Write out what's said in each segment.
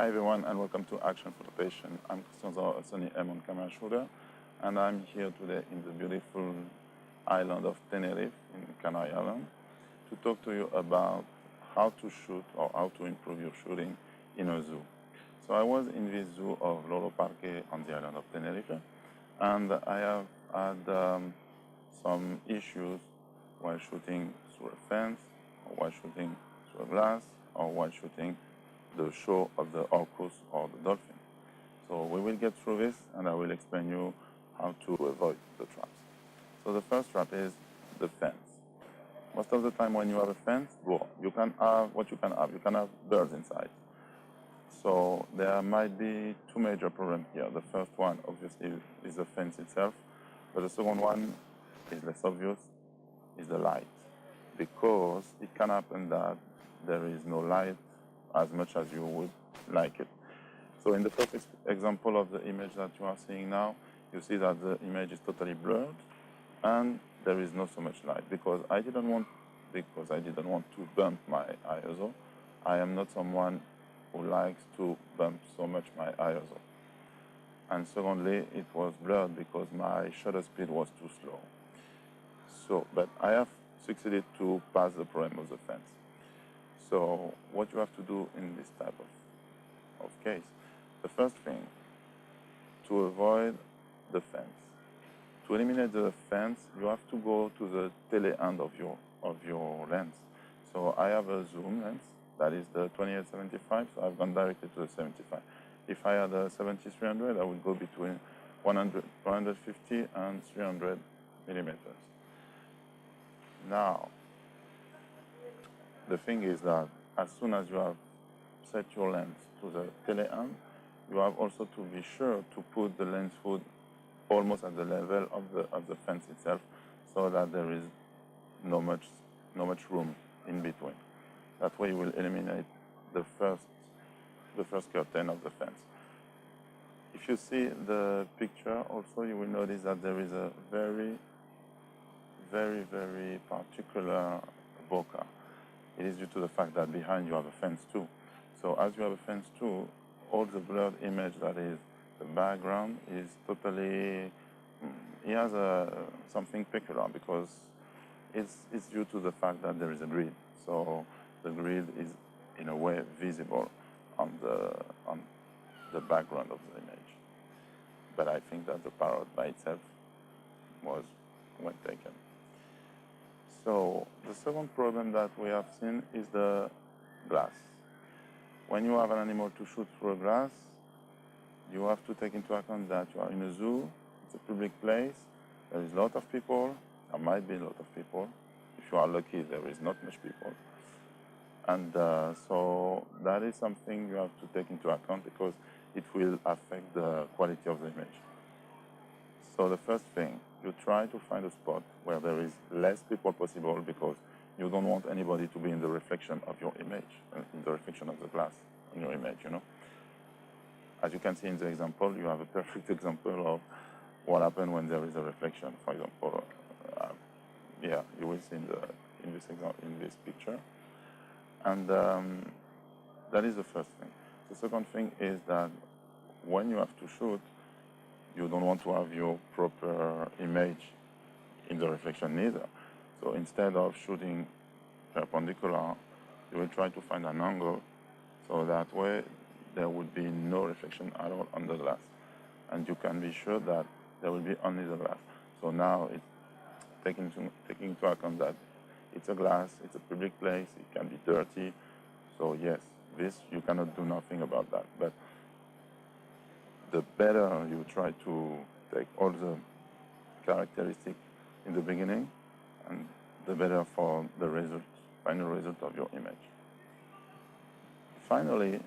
Hi everyone and welcome to Action for the Patient. I'm Christian, a Sony M1 camera shooter, and I'm here today in the beautiful island of Tenerife in Canary Island to talk to you about how to shoot or how to improve your shooting in a zoo. So I was in this zoo of Loro Parque on the island of Tenerife, and I have had some issues while shooting through a fence, or while shooting through a glass, or while shooting the show of the orcus or the dolphin. So we will get through this and I will explain you how to avoid the traps. So the first trap is the fence. Most of the time when you have a fence, well, you can have what you can have. You can have birds inside. So there might be two major problems here. The first one obviously is the fence itself, but the second one is less obvious, is the light. Because it can happen that there is no light as much as you would like it. So in the first example of the image that you are seeing now, you see that the image is totally blurred and there is not so much light because I didn't want to bump my ISO. I am not someone who likes to bump so much my ISO. And secondly, it was blurred because my shutter speed was too slow. So, but I have succeeded to pass the problem of the fence. So what you have to do in this type of case, the first thing, to avoid the fence. To eliminate the fence, you have to go to the tele end of your lens. So I have a zoom lens, that is the 28-75, so I've gone directly to the 75. If I had a 70-300, I would go between 150 and 300 millimeters. Now, the thing is that as soon as you have set your lens to the tele end, you have also to be sure to put the lens hood almost at the level of the fence itself, so that there is no much room in between. That way you will eliminate the first curtain of the fence. If you see the picture also, you will notice that there is a very particular bokeh. It is due to the fact that behind you have a fence too. So as you have a fence too, all the blurred image that is the background is totally, it has something peculiar because it's due to the fact that there is a grid. So the grid is in a way visible on the background of the image. But I think that the parrot by itself was well taken. So the second problem that we have seen is the glass. When you have an animal to shoot through a glass, you have to take into account that you are in a zoo, it's a public place, there is a lot of people, there might be a lot of people. If you are lucky, there is not much people. And so that is something you have to take into account because it will affect the quality of the image. So the first thing, you try to find a spot where there is less people possible because you don't want anybody to be in the reflection of your image, in the reflection of the glass in your image, you know. As you can see in the example, you have a perfect example of what happens when there is a reflection. For example, yeah, you will see in this picture. And that is the first thing. The second thing is that when you have to shoot, you don't want to have your proper image in the reflection neither. So instead of shooting perpendicular, you will try to find an angle so that way there would be no reflection at all on the glass. And you can be sure that there will be only the glass. So now it's taking into account that it's a glass, it's a public place, it can be dirty. So yes, this you cannot do nothing about that. But the better you try to take all the characteristics in the beginning, and the better for the final result of your image. Finally,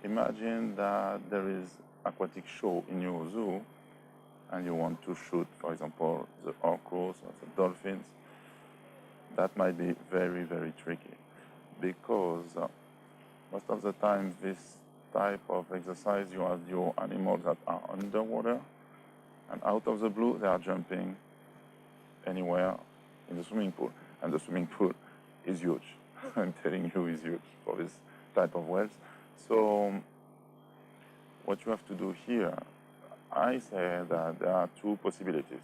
imagine that there is aquatic show in your zoo and you want to shoot, for example, the orcus or the dolphins. That might be very tricky because most of the time this type of exercise, you have your animals that are underwater and out of the blue they are jumping anywhere in the swimming pool, and the swimming pool is huge. I'm telling you, is huge for this type of whales. So what you have to do here, I say that there are two possibilities.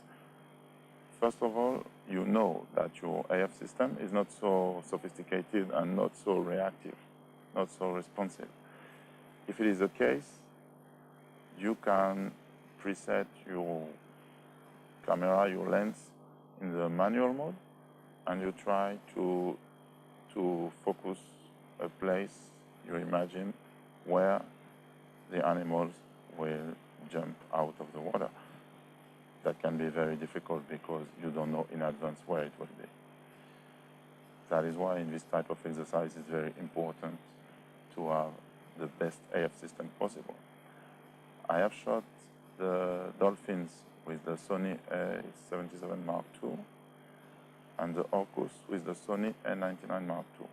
First of all, you know that your AF system is not so sophisticated and not so reactive, not so responsive. If it is the case, you can preset your camera, your lens in the manual mode, and you try to focus a place you imagine where the animals will jump out of the water. That can be very difficult because you don't know in advance where it will be. That is why in this type of exercise it's very important to have the best AF system possible. I have shot the dolphins with the Sony A77 Mark II and the orcus with the Sony A99 Mark II.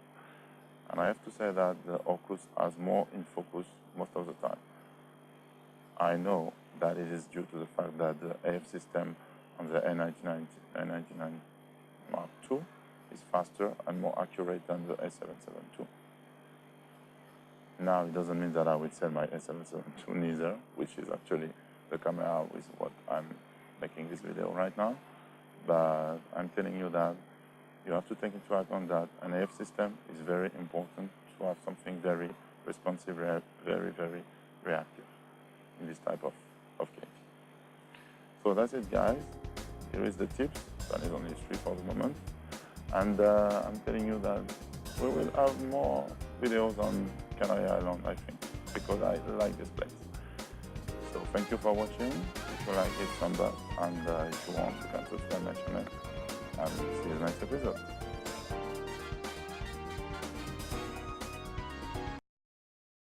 And I have to say that the orcus has more in focus most of the time. I know that it is due to the fact that the AF system on the A99 Mark II is faster and more accurate than the A772. Now, it doesn't mean that I will sell my A772 neither, which is actually the camera with what I'm making this video right now. But I'm telling you that you have to take into account that an AF system is very important to have something very responsive, very, very reactive in this type of case. So that's it, guys. Here is the tips. That is only 3 for the moment. And I'm telling you that we will have more videos on Canary Island, I think, because I like this place. So thank you for watching. If you like it, thumbs up. And if you want, you can subscribe my channel. And see you in the next episode.